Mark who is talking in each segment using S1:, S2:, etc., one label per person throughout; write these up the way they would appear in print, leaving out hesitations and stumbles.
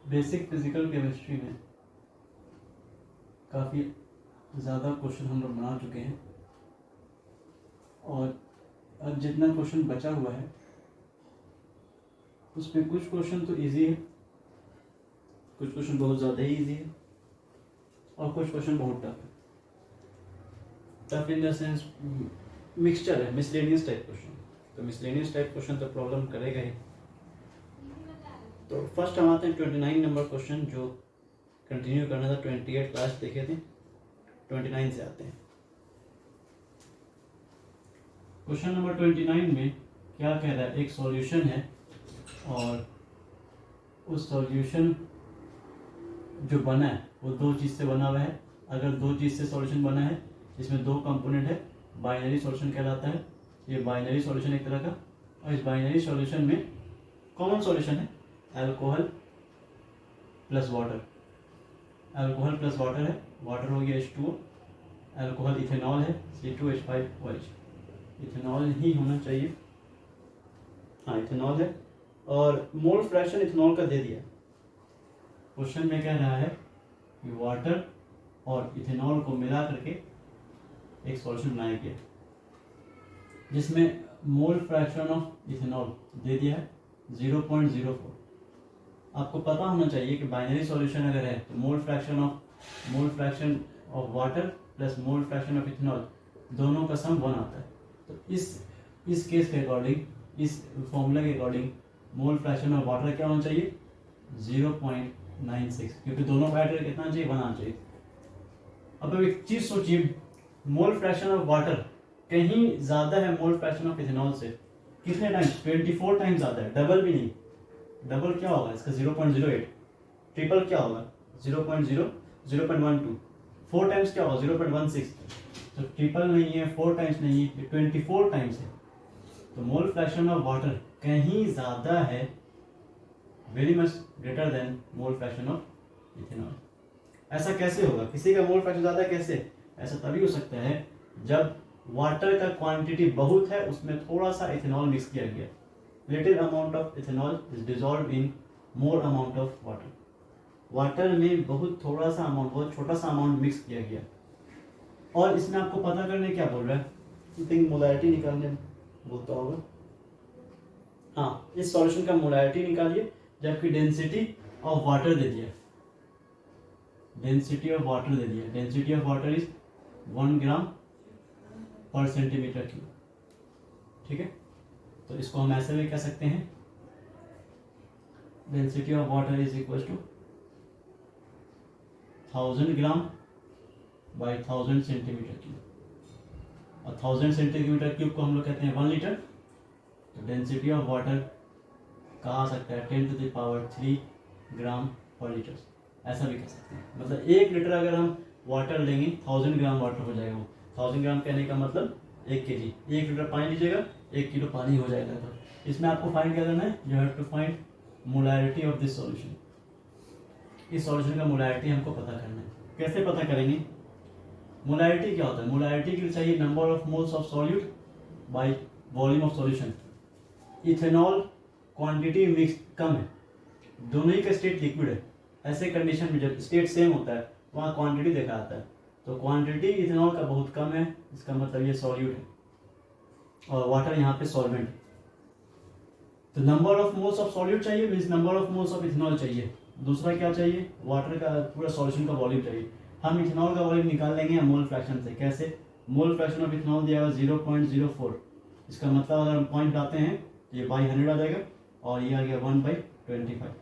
S1: Basic physical chemistry में काफ़ी ज़्यादा क्वेश्चन हम लोग बना चुके हैं और अब जितना क्वेश्चन बचा हुआ है उसमें कुछ क्वेश्चन तो इजी है, कुछ क्वेश्चन बहुत ज़्यादा ही इजी है और कुछ क्वेश्चन बहुत टफ है। Tough in the sense mixture है, मिसलेनियस टाइप क्वेश्चन। तो मिसलेनियस टाइप क्वेश्चन तो प्रॉब्लम करेगा ही। तो फर्स्ट हम आते हैं 29 नंबर क्वेश्चन, जो कंटिन्यू करना था। 28 क्लास देखे थे, 29 से आते हैं। क्वेश्चन नंबर 29 में क्या कह रहा है, एक सॉल्यूशन है और उस सॉल्यूशन जो बना है वो दो चीज़ से बना हुआ है। अगर दो चीज़ से सॉल्यूशन बना है जिसमें दो कंपोनेंट है, बाइनरी सॉल्यूशन कहलाता है। ये बाइनरी सॉल्यूशन एक तरह का, और इस बाइनरी सॉल्यूशन में कॉमन सॉल्यूशन है alcohol plus water. Alcohol plus water है, वाटर हो गया H2O, अल्कोहल इथेनॉल है C2H5OH। इथेनॉल ही होना चाहिए, हाँ इथेनॉल है। और मोल फ्रैक्शन इथेनॉल का दे दिया। क्वेश्चन में कह रहा है कि वाटर और इथेनॉल को मिला करके एक सॉल्यूशन बनाया गया जिसमें मोल फ्रैक्शन ऑफ इथेनॉल दे दिया है 0.04। आपको पता होना चाहिए कि बाइनरी सॉल्यूशन अगर है तो mole fraction of water plus mole fraction of ethanol दोनों का सम 1 आता है। तो इस केस के अकॉर्डिंग, इस फॉर्मूला के according mole fraction of water क्या होना चाहिए 0.96, क्योंकि दोनों का एड कितना चाहिए 1 आना चाहिए। अब एक चीज सोचिए, मोल फ्रैक्शन ऑफ वाटर कहीं ज्यादा है मोल फ्रैक्शन ऑफ इथेनॉल से। कितने टाइम्स? 24 टाइम्स ज्यादा है, डबल भी नहीं। डबल क्या होगा इसका 0.08, ट्रिपल क्या होगा 0.12, 4 टाइम्स क्या होगा 0.16। तो ट्रिपल नहीं है, 4 टाइम्स नहीं है, 24 टाइम्स है। तो मोल फ्रैक्शन ऑफ वाटर कहीं ज्यादा है, very much greater than mole fraction of ethanol. ऐसा कैसे होगा? किसी का मोल फ्रैक्शन ज्यादा है कैसे? ऐसा तभी हो सकता है जब वाटर का क्वांटिटी बहुत है, उसमें थोड़ा सा इथेनॉल मिक्स किया गया। Little amount of ethanol is dissolved in more amount of water. Water में बहुत थोड़ा सा अमाउंट, बहुत छोटा सा अमाउंट मिक्स किया गया। और इसमें आपको पता करने क्या बोल रहा है, आई थिंक मोलैरिटी निकालने बोलता होगा। हाँ, इस सॉल्यूशन का मोलैरिटी निकालिए, जबकि डेंसिटी ऑफ वाटर दे दिया। डेंसिटी ऑफ वाटर दे दिया। डेंसिटी ऑफ वाटर इज 1 ग्राम पर सेंटीमीटर क्यूब। ठीक है, तो इसको हम ऐसे भी कह सकते हैं, density of water is equal to 1000 gram by 1000 centimetre cube. और 1000 सेंटीमीटर क्यूब को हम लोग कहते हैं 1 लीटर। तो डेंसिटी ऑफ वाटर कहा आ सकता है 10⁻³ ग्राम पर लीटर, ऐसा भी कह सकते हैं। मतलब 1 लीटर अगर हम वाटर लेंगे 1000 ग्राम वाटर हो जाएगा। वो 1000 ग्राम कहने का मतलब 1 kg। 1 लीटर पानी लीजिएगा 1 किलो पानी हो जाएगा। तो इसमें आपको फाइंड क्या करना है, you have to find molarity of this solution. इस सॉल्यूशन का मोलैरिटी हमको पता करना है। कैसे पता करेंगे? मोलैरिटी क्या होता है? मोलैरिटी के लिए चाहिए number of moles of solute by volume of solution. Ethanol quantity mix कम है, दोनों ही का स्टेट लिक्विड है। ऐसे कंडीशन में जब स्टेट सेम होता है वहाँ क्वांटिटी देखा आता है। तो क्वांटिटी इथेनॉल का बहुत कम है, इसका मतलब ये सॉल्यूट है और वाटर यहाँ पे सॉल्वेंट है। तो number of moles of solute चाहिए, means number of moles of ethanol चाहिए। दूसरा क्या चाहिए? वाटर का पूरा सॉल्यूशन का वॉल्यूम चाहिए। हम इथेनॉल का वॉल्यूम निकाल लेंगे मोल फ्रैक्शन से। कैसे? मोल फ्रैक्शन ऑफ इथेनॉल दिया हुआ 0.04। इसका मतलब अगर हम पॉइंट लाते हैं तो ये बाई 100 आ जाएगा और ये आ गया 1/25।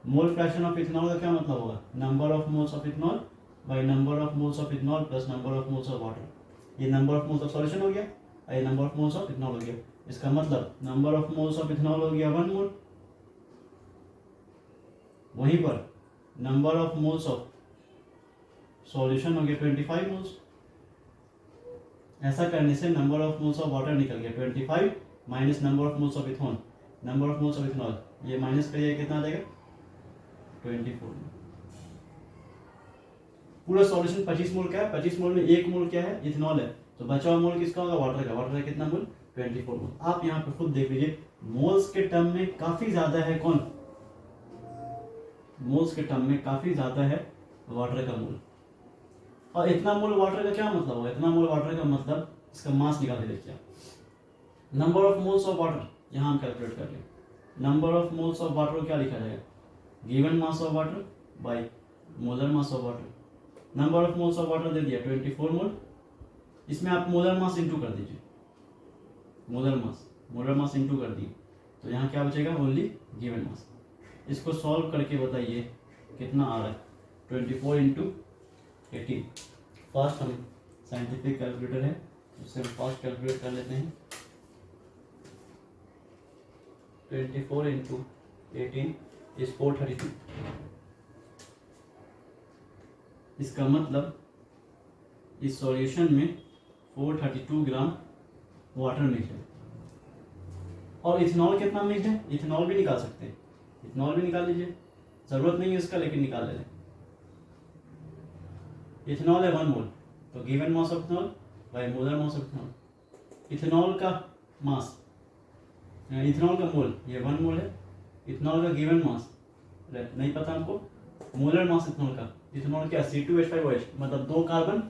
S1: मोल फ्रैक्शन ऑफ इथेनॉल का क्या मतलब होगा? Number of moles of ethanol by number of moles of ethanol plus number of moles of water. ये number of moles of solution हो गया और ये number of moles of ethanol हो गया। इसका मतलब number of moles of ethanol हो गया 1 मोल, वहीं पर number of moles of solution हो गया 25 मोल्स। ऐसा करने से number of moles of water निकल गया 25 minus number of moles of ethanol. Number of moles of ethanol ये माइनस करिए, कितना आ जाएगा 24। पूरा सॉल्यूशन 25 मोल का है। 25 मोल में 1 मोल क्या है? इथेनॉल है। तो बचा हुआ मोल किसका होगा? वाटर का। वाटर का कितना मोल? 24 मोल। आप यहाँ पे खुद देख लीजिए, मोल्स के टर्म में काफी ज्यादा है कौन? मोल्स के टर्म में काफ़ी ज़्यादा है वाटर का मोल। और इतना मोल वाटर का क्या मतलब होगा? इतना मोल वाटर का मतलब इसका मास निकाल के देखिए। Number of moles of water यहाँ हम कैलकुलेट कर लें। Number of moles of water को क्या लिखा जाएगा? Given mass of water by molar mass of water. Number of moles of water दे दिया 24 मोल, इसमें आप मोलर मास इंटू कर दीजिए। मोलर मास इंटू कर दिए तो यहाँ क्या बचेगा? Only given mass. इसको सॉल्व करके बताइए कितना आ रहा है? 24 इंटू 18। फास्ट हम साइंटिफिक कैलकुलेटर है उससे हम फास्ट कैलकुलेट कर लेते हैं। 24 इंटू 18 इज 432। इसका मतलब इस सॉल्यूशन में 432 ग्राम वाटर मिक्स है। और इथेनॉल कितना मिक्स है? इथेनॉल भी निकाल सकते हैं, इथेनॉल भी निकाल लीजिए, जरूरत नहीं है इसका लेकिन निकाल ले। इथेनॉल है 1 मोल, तो given mass of ethanol by molar mass of ethanol. Ethanol का मास, इथेनॉल का मोल ये 1 मोल है। इथेनॉल का गिवन मास नहीं पता हमको। मोलर मास इथेनॉल का, इथेनॉल क्या? C2H5OH, मतलब 2 कार्बन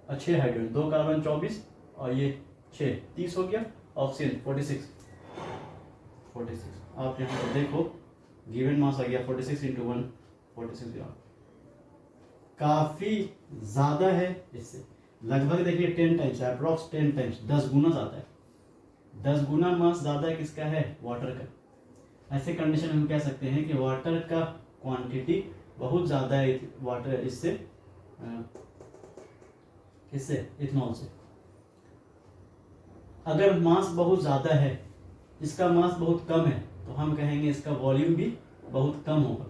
S1: और 6 हाइड्रोजन, 2 कार्बन 24 और ये 6 30 हो गया। ऑक्सीजन 46। आप यहाँ पर देखो गिवन मास आ गया 46 इंटू 1 46 ग्राम। काफ़ी ज़्यादा है इससे, लगभग देखिए 10 टाइम्स, अप्रॉक्स 10 टाइम्स, 10 गुना ज़्यादा है। 10 गुना मास ज़्यादा किसका है? वाटर का। ऐसे कंडीशन में हम कह सकते हैं कि वाटर का क्वांटिटी बहुत ज़्यादा है वाटर इससे इथेनॉल से। अगर मास बहुत ज़्यादा है, इसका मास बहुत कम है, तो हम कहेंगे इसका वॉल्यूम भी बहुत कम होगा।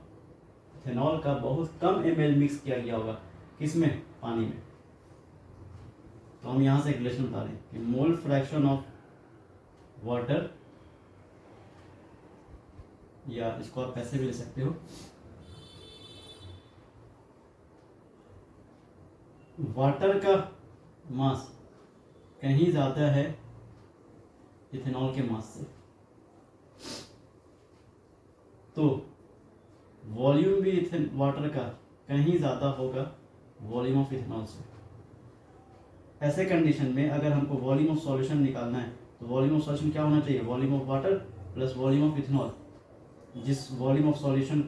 S1: इथेनॉल का बहुत कम ml मिक्स किया गया होगा, किसमें? पानी में। तो हम यहाँ से एक रिलेशन बता रहे हैं कि मोल फ्रैक्शन ऑफ वाटर, या इसको आप ऐसे भी ले सकते हो, वाटर का मास कहीं ज़्यादा है इथेनॉल के मास से, तो वॉल्यूम भी वाटर का कहीं ज़्यादा होगा वॉल्यूम ऑफ इथेनॉल से। ऐसे कंडीशन में अगर हमको वॉल्यूम ऑफ सॉल्यूशन निकालना है तो वॉल्यूम ऑफ सॉल्यूशन क्या होना चाहिए? Volume of water plus volume of ethanol. जिस वॉल्यूम ऑफ सॉल्यूशन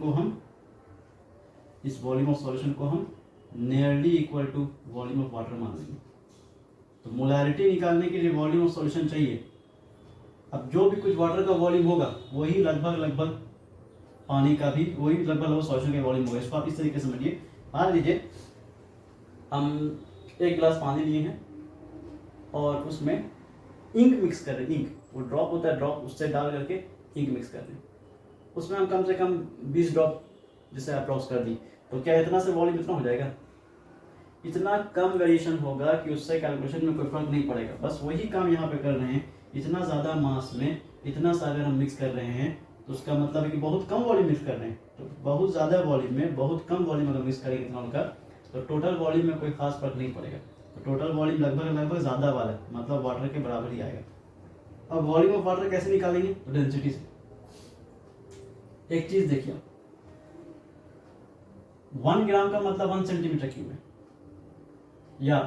S1: को हम nearly equal to volume of water मान लेंगे। तो मोलैरिटी निकालने के लिए वॉल्यूम ऑफ सॉल्यूशन चाहिए। अब जो भी कुछ वाटर का वॉल्यूम होगा वही लगभग पानी का भी वही लगभग सॉल्यूशन का वॉल्यूम होगा। इसको आप इस तरीके से समझिए। मान लीजिए हम 1 गिलास पानी लिए हैं और उसमें इंक मिक्स कर रहे हैं। इंक वो ड्रॉप होता है, ड्रॉप उससे डाल करके इंक मिक्स कर रहे हैं। उसमें हम कम से कम 20 ड्रॉप जिसे अप्रॉक्स कर दी, तो क्या इतना से वॉल्यूम इतना हो जाएगा? इतना कम वेरिएशन होगा कि उससे कैलकुलेशन में कोई फर्क नहीं पड़ेगा। बस वही काम यहाँ पे कर रहे हैं। इतना ज़्यादा मास में इतना सा अगर हम मिक्स कर रहे हैं तो उसका मतलब है कि बहुत कम वॉल्यूम मिक्स कर रहे हैं। तो बहुत ज़्यादा वॉल्यूम में बहुत कम वॉल्यूम अगर मिक्स करेंगे इथेनॉल का, तो टोटल वॉल्यूम में कोई खास फर्क नहीं पड़ेगा। तो टोटल वॉल्यूम लगभग ज़्यादा वाला है, मतलब वाटर के बराबर ही आएगा। अब वॉल्यूम ऑफ वाटर कैसे निकालेंगे? तो डेंसिटी से। एक चीज़ देखिए, 1 ग्राम का मतलब 1 सेंटीमीटर क्यूब है, या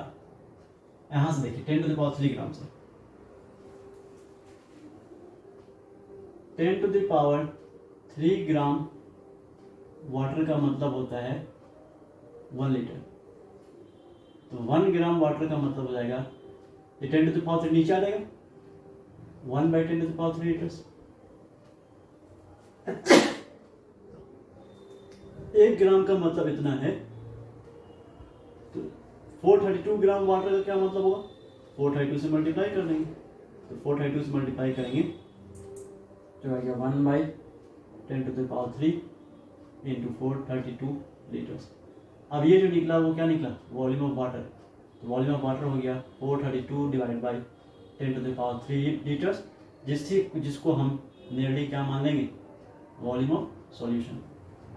S1: यहां से देखिए 10 टू द पावर 3 ग्राम से 10 to the power 3 gram water का मतलब होता है 1 लीटर। तो 1 ग्राम वाटर का मतलब हो जाएगा, ये 10 टू द पावर 3 नीचे आ जाएगा, 1/10 टू द पावर 3 लीटर्स। 1 ग्राम का मतलब इतना है, तो 432 ग्राम वाटर का क्या मतलब होगा? 432 से मल्टीप्लाई कर देंगे, तो 432 से मल्टीप्लाई करेंगे तो आ गया 1/10 to the power 3 into 432 litres. अब ये जो निकला वो क्या निकला? Volume of water. तो वॉल्यूम ऑफ वाटर हो गया 432 divide by 10 to the power 3 litres, जिसको हम नियरली क्या मान लेंगे? Volume of solution.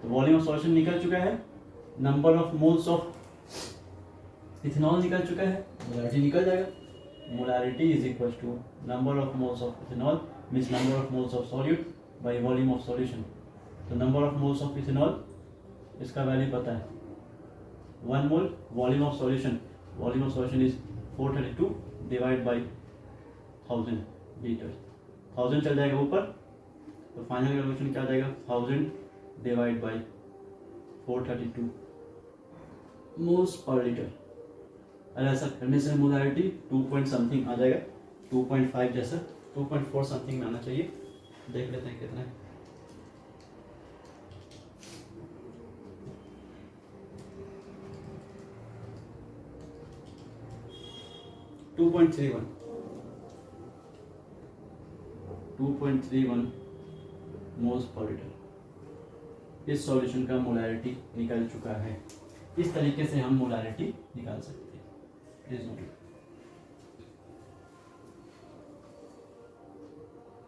S1: तो वॉल्यूम ऑफ सॉल्यूशन निकल चुका है, number of moles of ethanol निकल चुका है, मोलैरिटी निकल जाएगा। Molarity is equal to number of moles of ethanol means number of moles of solute by volume of solution. तो number of moles of ethanol इसका वैल्यू पता है 1 mole volume of solution is 432 divide by 1000 litre 1000 चल जाएगा ऊपर तो final calculation क्या आ जाएगा 1000 divide by 432 moles per litre. अगर ऐसा करने से मोलारिटी 2 पॉइंट समथिंग आ जाएगा 2.5 जैसा 2.4 समथिंग में आना चाहिए। देख लेते हैं कितना है। Two point three one moles per litre इस सॉल्यूशन का मोलारिटी निकल चुका है। इस तरीके से हम मोलारिटी निकाल सकते हैं।